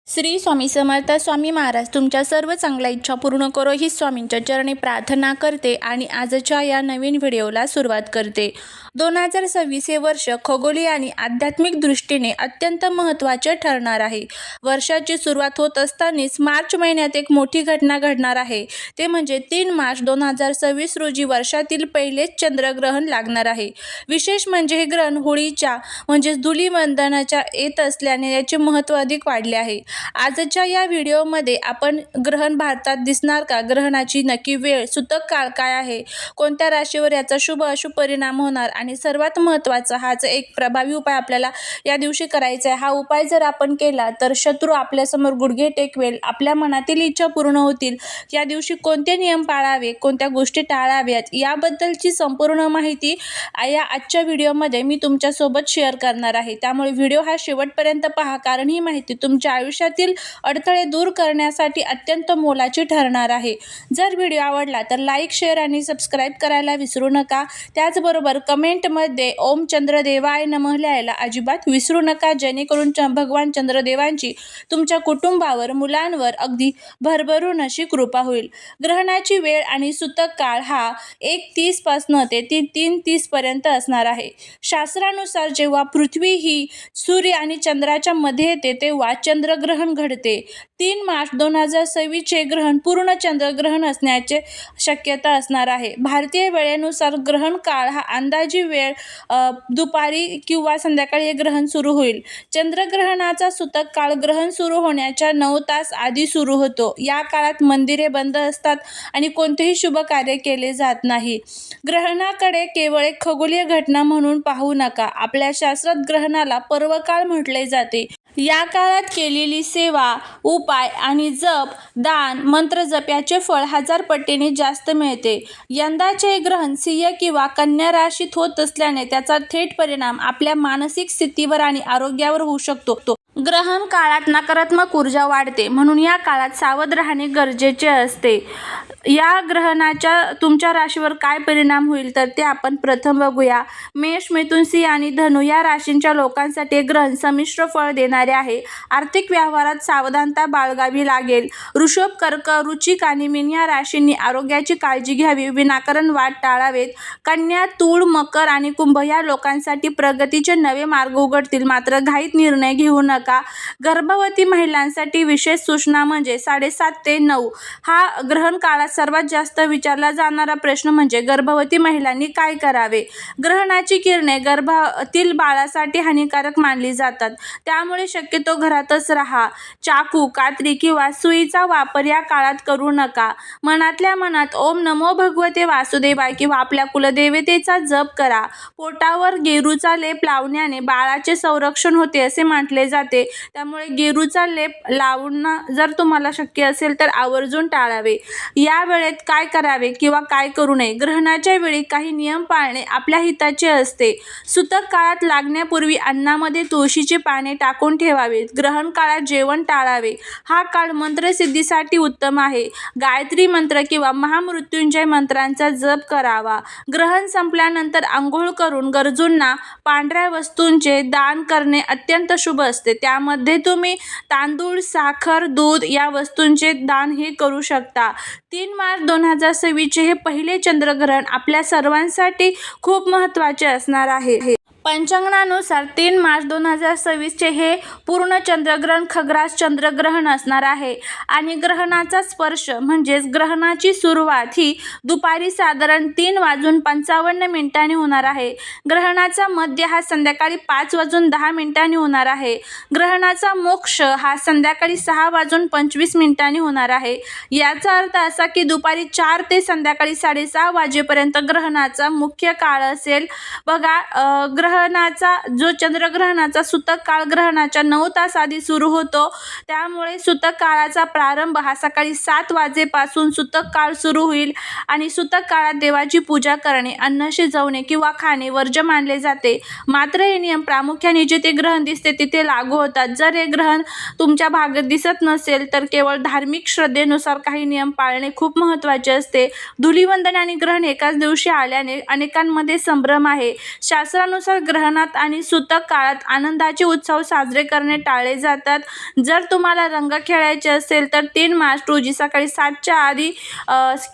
श्री स्वामी समर्थ. स्वामी महाराज तुमच्या सर्व चांगल्या इच्छा पूर्ण करो ही स्वामींच्या चरणी प्रार्थना करते आणि आजच्या या नवीन व्हिडिओला सुरुवात करते. 2026 हे वर्ष खगोलीय आणि आध्यात्मिक दृष्टीने अत्यंत महत्त्वाचे ठरणार आहे. वर्षाची सुरुवात होत असतानाच मार्च महिन्यात एक मोठी घटना घडणार आहे. ते म्हणजे 3 मार्च 2026 रोजी वर्षातील पहिलेच चंद्रग्रहण लागणार आहे. विशेष म्हणजे हे ग्रहण होळीच्या म्हणजेच धुलीवंदनाच्या येत असल्याने याचे महत्त्व अधिक वाढले आहे. आजच्या या व्हिडिओमध्ये आपण ग्रहण भारतात दिसणार का, ग्रहणाची नक्की वेळ, सूतक काळ काय आहे, कोणत्या राशीवर याचा शुभ अशुभ परिणाम होणार आणि सर्वात महत्त्वाचा हाच एक प्रभावी उपाय आपल्याला या दिवशी करायचा आहे. हा उपाय जर आपण केला तर शत्रू आपल्यासमोर गुडघे टेकवेल, आपल्या मनातील इच्छा पूर्ण होतील. या दिवशी कोणते नियम पाळावे, कोणत्या गोष्टी टाळाव्यात याबद्दलची संपूर्ण माहिती या आजच्या व्हिडिओमध्ये मी तुमच्यासोबत शेअर करणार आहे. त्यामुळे व्हिडिओ हा शेवटपर्यंत पहा, कारण ही माहिती तुमच्या आयुष्यातील अडथळे दूर करण्यासाठी अत्यंत मोलाची ठरणार आहे. जर व्हिडिओ आवडला तर लाईक, शेअर आणि सबस्क्राईब करायला विसरू नका. त्याचबरोबर कमेंटमध्ये ओम चंद्रदेवाय नमः लिहायला अजिबात विसरू नका, जेणेकरून भगवान चंद्रदेवांची तुमच्या कुटुंबावर, मुलांवर अगदी भरभरून अशी कृपा होईल. ग्रहणाची वेळ आणि सूतक काळ हा 1:30 पासून ते 3:30 पर्यंत असणार आहे. शास्त्रानुसार जेव्हा पृथ्वी ही सूर्य आणि चंद्राच्या मध्ये येते तेव्हा चंद्रग्रहण घडते. 3 मार्च 2026 चे ग्रहण पूर्ण चंद्रग्रहण असण्याची शक्यता असणार आहे. भारतीय वेळेनुसार ग्रहण काळ हा अंदाजी वेळ दुपारी किंवा संध्याकाळी हे ग्रहण सुरू होईल. चंद्रग्रहणाचा सूतक काळ ग्रहण सुरू होण्याच्या 9 तास आधी सुरू होतो. या काळात मंदिरे बंद असतात आणि कोणतेही शुभ कार्य केले जात नाही. ग्रहणाकडे केवळ एक खगोलीय घटना म्हणून पाहू नका. आपल्या शास्त्रात ग्रहणाला पर्वकाळ म्हटले जाते. या काळात केलेली सेवा, उपाय आणि जप, दान, मंत्र जप याचे फळ 1000 पटीने जास्त मिळते. यंदाचे हे ग्रहण सिंह किंवा कन्या राशीत होत असल्याने त्याचा थेट परिणाम आपल्या मानसिक स्थितीवर आणि आरोग्यावर होऊ शकतो. ग्रहण काळात नकारात्मक ऊर्जा वाढते, म्हणून या काळात सावध राहणे गरजेचे असते. या ग्रहणाच्या तुमच्या राशीवर काय परिणाम होईल तर ते आपण प्रथम बघूया. मेष, मिथुन, सिंह आणि धनु या राशींच्या लोकांसाठी हे ग्रहण संमिश्र फळ देणारे आहे. आर्थिक व्यवहारात सावधानता बाळगावी लागेल. वृषभ, कर्क, वृश्चिक आणि मीन या राशींनी आरोग्याची काळजी घ्यावी, विनाकारण वाद टाळावेत. कन्या, तूळ, मकर आणि कुंभ या लोकांसाठी प्रगतीचे नवे मार्ग उघडतील, मात्र घाईत निर्णय घेऊ नका. गर्भवती महिलांसाठी विशेष सूचना म्हणजे 7:30 ते 9 हा ग्रहण काळात सर्वात जास्त विचारला जाणारा प्रश्न म्हणजे गर्भवती महिलांनी काय करावे. ग्रहणाची किरणे गर्भातील बाळासाठी हानिकारक मानली जातात, त्यामुळे शक्यतो घरातच राहा. चाकू, कात्री किंवा सुईचा वापर या काळात करू नका. मनातल्या मनात ओम नमो भगवते वासुदेवाय किंवा आपल्या कुलदेवतेचा जप करा. पोटावर गेरूचा लेप लावण्याने बाळाचे संरक्षण होते असे म्हटले जाते, त्यामुळे गेरूचा लेप लावणं जर तुम्हाला शक्य असेल तर आवर्जून टाळावे. या वेळेत काय करावे किंवा काय करू नये. ग्रहणाच्या वेळी काही नियम पाळणे आपल्या हिताचे असते. सूतक काळात लागण्यापूर्वी अन्नामध्ये तुळशीची पाने टाकून ठेवावीत. ग्रहण काळात जेवण टाळावे. हा काळ मंत्रसिद्धीसाठी उत्तम आहे. गायत्री मंत्र किंवा महामृत्युंजय मंत्रांचा जप करावा. ग्रहण संपल्यानंतर आंघोळ करून गरजूंना पांढऱ्या वस्तूंचे दान करणे अत्यंत शुभ असते. त्यामध्ये तुम्ही तांदूळ, साखर, दूध या वस्तूंचे दान हे करू शकता. 3 मार्च 2026 चे हे पहिले चंद्रग्रहण आपल्या सर्वांसाठी खूप महत्त्वाचे असणार आहे. पंचांगानुसार 3 मार्च 2026 चे हे पूर्ण चंद्रग्रहण खग्रास चंद्रग्रहण असणार आहे आणि ग्रहणाचा स्पर्श म्हणजेच ग्रहणाची सुरुवात ही दुपारी साधारण 3:55 होणार आहे. ग्रहणाचा मध्य हा संध्याकाळी 5:10 होणार आहे. ग्रहणाचा मोक्ष हा संध्याकाळी 6:25 होणार आहे. याचा अर्थ असा की दुपारी 4 ते संध्याकाळी 6:30 वाजेपर्यंत ग्रहणाचा मुख्य काळ असेल. बघा, ग्रहणाचा जो चंद्रग्रहणाचा सूतक काळ ग्रहणाच्या 9 तास आधी सुरू होतो, त्यामुळे सूतक काळाचा प्रारंभ हा सकाळी 7 वाजेपासून सूतक काळ सुरू होईल आणि सूतक काळात देवाची पूजा करणे, अन्न शिजवणे किंवा खाणे वर्ज्य मानले जाते. मात्र हे नियम प्रामुख्याने जिथे ग्रहण दिसते तिथे लागू होतात. जर हे ग्रहण तुमच्या भागात दिसत नसेल तर केवळ धार्मिक श्रद्धेनुसार काही नियम पाळणे खूप महत्त्वाचे असते. धुलीवंदन आणि ग्रहण एकाच दिवशी आल्याने अनेकांमध्ये संभ्रम आहे. शास्त्रानुसार ग्रहणात आणि सूतक काळात आनंदाचे उत्सव साजरे करणे टाळले जातात. जर तुम्हाला रंग खेळायचे असेल तर 3 मार्च रोजी सकाळी 7च्या आधी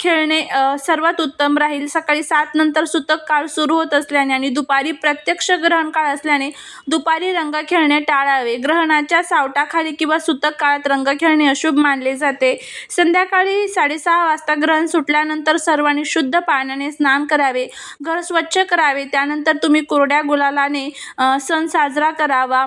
खेळणे सर्वात उत्तम राहील. सकाळी 7 नंतर सूतक काळ सुरू होत असल्याने आणि दुपारी प्रत्यक्ष ग्रहण काळ असल्याने दुपारी रंग खेळणे टाळावे. ग्रहणाच्या सावटाखाली किंवा सूतक काळात रंग खेळणे अशुभ मानले जाते. संध्याकाळी 6:30 वाजता ग्रहण सुटल्यानंतर सर्वांनी शुद्ध पाण्याने स्नान करावे, घर स्वच्छ करावे. त्यानंतर तुम्ही कोरड्या गुलालाने सण साजरा करावा.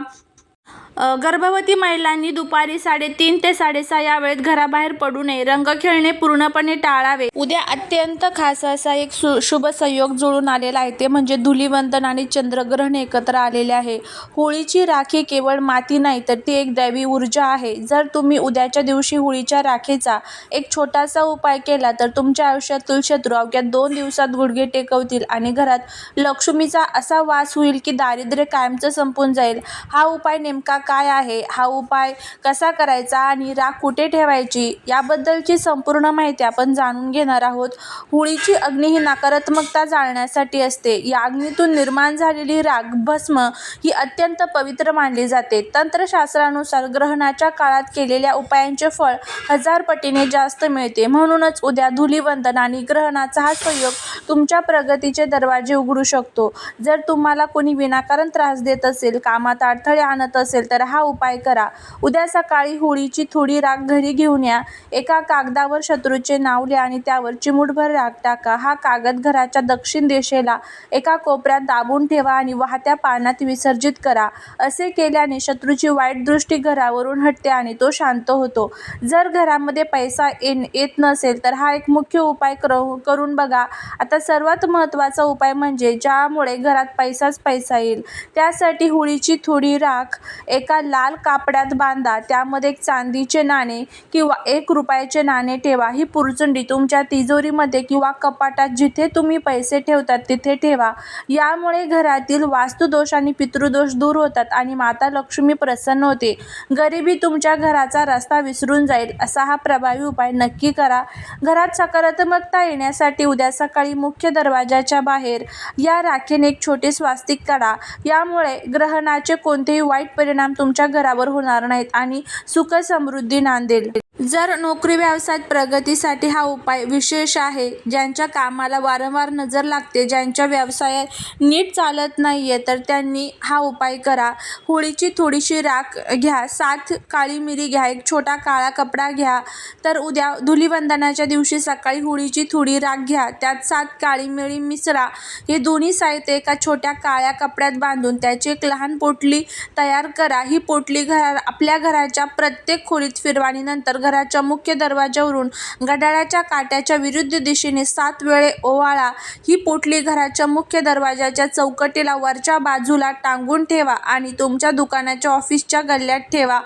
गर्भवती महिलांनी दुपारी 3:30 ते 6:30 या वेळेत घराबाहेर पडू नये. रंग खेळणे पूर्णपणे टाळावे. उद्या अत्यंत खास असा एक शुभ संयोग जुळून आलेला आहे, ते म्हणजे धुलीवंदन आणि चंद्रग्रहण एकत्र आलेले आहे. होळीची राखी केवळ माती नाही तर ती एक दैवी ऊर्जा आहे. जर तुम्ही उद्याच्या दिवशी होळीच्या राखीचा एक छोटासा उपाय केला तर तुमच्या आयुष्यातील शत्रू अवघ्या 2 दिवसात गुडघे टेकवतील आणि घरात लक्ष्मीचा असा वास होईल की दारिद्र्य कायमचं संपून जाईल. हा उपाय नेमका काय आहे, हा उपाय कसा करायचा आणि राख कुठे ठेवायची याबद्दलची संपूर्ण माहिती आपण जाणून घेणार आहोत. होळीची अग्नी ही नकारात्मकता जाळण्यासाठी असते. या अग्नीतून निर्माण झालेली राख भस्म ही अत्यंत पवित्र मानली जाते. तंत्रशास्त्रानुसार ग्रहणाच्या काळात केलेल्या उपायांचे फळ 1000 पटीने जास्त मिळते. म्हणूनच उद्या धुलीवंदन आणि ग्रहणाचा हा संयोग तुमच्या प्रगतीचे दरवाजे उघडू शकतो. जर तुम्हाला कोणी विनाकारण त्रास देत असेल, कामात अडथळे आणत असेल तर हा उपाय करा. उद्या सकाळी होळीची थोडी राख घरी घेऊन या. एका कागदावर शत्रूचे नाव लिहा आणि त्यावर चिमूटभर राख टाका. हा कागद घराच्या दक्षिण दिशेला एका कोपऱ्यात दाबून ठेवा आणि वाहत्या पाण्यात विसर्जित करा. असे केल्याने शत्रूची वाईट दृष्टी घरावरून हटते आणि तो शांत होतो. जर घरामध्ये पैसा येत नसेल तर हा एक मुख्य उपाय करून बघा. आता सर्वात महत्त्वाचा उपाय म्हणजे ज्यामुळे घरात पैसाच पैसा येईल. त्यासाठी होळीची थोडी राख एका लाल कापडात बांधा. त्यामध्ये एक चांदीचे नाणे किंवा 1 रुपयाचे नाणे ठेवा. ही पुरचुंडी तुमच्या तिजोरीमध्ये किंवा कपाटात जिथे तुम्ही पैसे ठेवतात तिथे ठेवा. यामुळे घरातील वास्तुदोष आणि पितृदोष दूर होतात आणि माता लक्ष्मी प्रसन्न होते. गरिबी तुमच्या घराचा रस्ता विसरून जाईल. असा हा प्रभावी उपाय नक्की करा. घरात सकारात्मकता येण्यासाठी उद्या सकाळी मुख्य दरवाजाच्या बाहेर या राखेने एक छोटे स्वास्तिक काढा. यामुळे ग्रहणाचे कोणतेही वाईट परिणाम तुमच्या घरावर होणार नाहीत आणि सुख समृद्धी नांदेल. जर नोकरी व्यवसायात प्रगतीसाठी हा उपाय विशेष आहे. ज्यांच्या कामाला वारंवार नजर लागते, ज्यांच्या व्यवसायात नीट चालत नाहीये, तर त्यांनी हा उपाय करा. होळीची थोडीशी राख घ्या, 7 काळी मिरी घ्या, एक छोटा काळा कपडा घ्या. तर उद्या धुलीवंदनाच्या दिवशी सकाळी होळीची थोडी राख घ्या, त्यात 7 काळी मिरी मिसळा. हे दोन्ही साहित्य एका छोट्या काळ्या कपड्यात बांधून त्याची एक लहान पोटली तयार करा. ही पोटली आपल्या घराच्या प्रत्येक खोलीत फिरवा आणि नंतर घराच्या मुख्य दरवाजावरून घड्याळाच्या काट्याच्या विरुद्ध दिशेने 7 वेळे ओवाळा. ही पोटली घराच्या मुख्य दरवाजाच्या चौकटीला वरच्या बाजूला टांगून ठेवा आणि तुमच्या दुकानाच्या ऑफिसच्या गल्ल्यात ठेवा.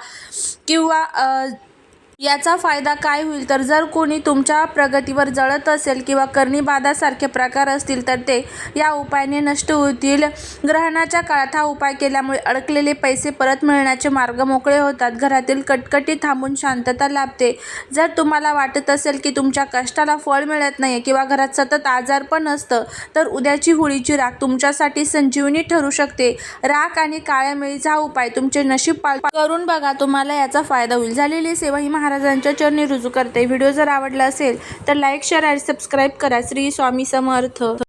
किंवा याचा फायदा काय होईल तर जर कोणी तुमच्या प्रगतीवर जळत असेल किंवा कर्णीबाधासारखे प्रकार असतील तर ते या उपायाने नष्ट होतील. ग्रहणाच्या काळात हा उपाय केल्यामुळे अडकलेले पैसे परत मिळण्याचे मार्ग मोकळे होतात. घरातील कटकटी थांबून शांतता लाभते. जर तुम्हाला वाटत असेल की तुमच्या कष्टाला फळ मिळत नाही किंवा घरात सतत आजारपण असतं तर उद्याची होळीची राख तुमच्यासाठी संजीवनी ठरू शकते. राख आणि काळ्या मिरीचा हा उपाय तुमचे नशीब करून बघा, तुम्हाला याचा फायदा होईल. झालेली सेवा ही महाराजांच्या चरणी रुजू करते. व्हिडिओ जर आवडला असेल तर लाईक, शेअर आणि सबस्क्राईब करा. श्री स्वामी समर्थ.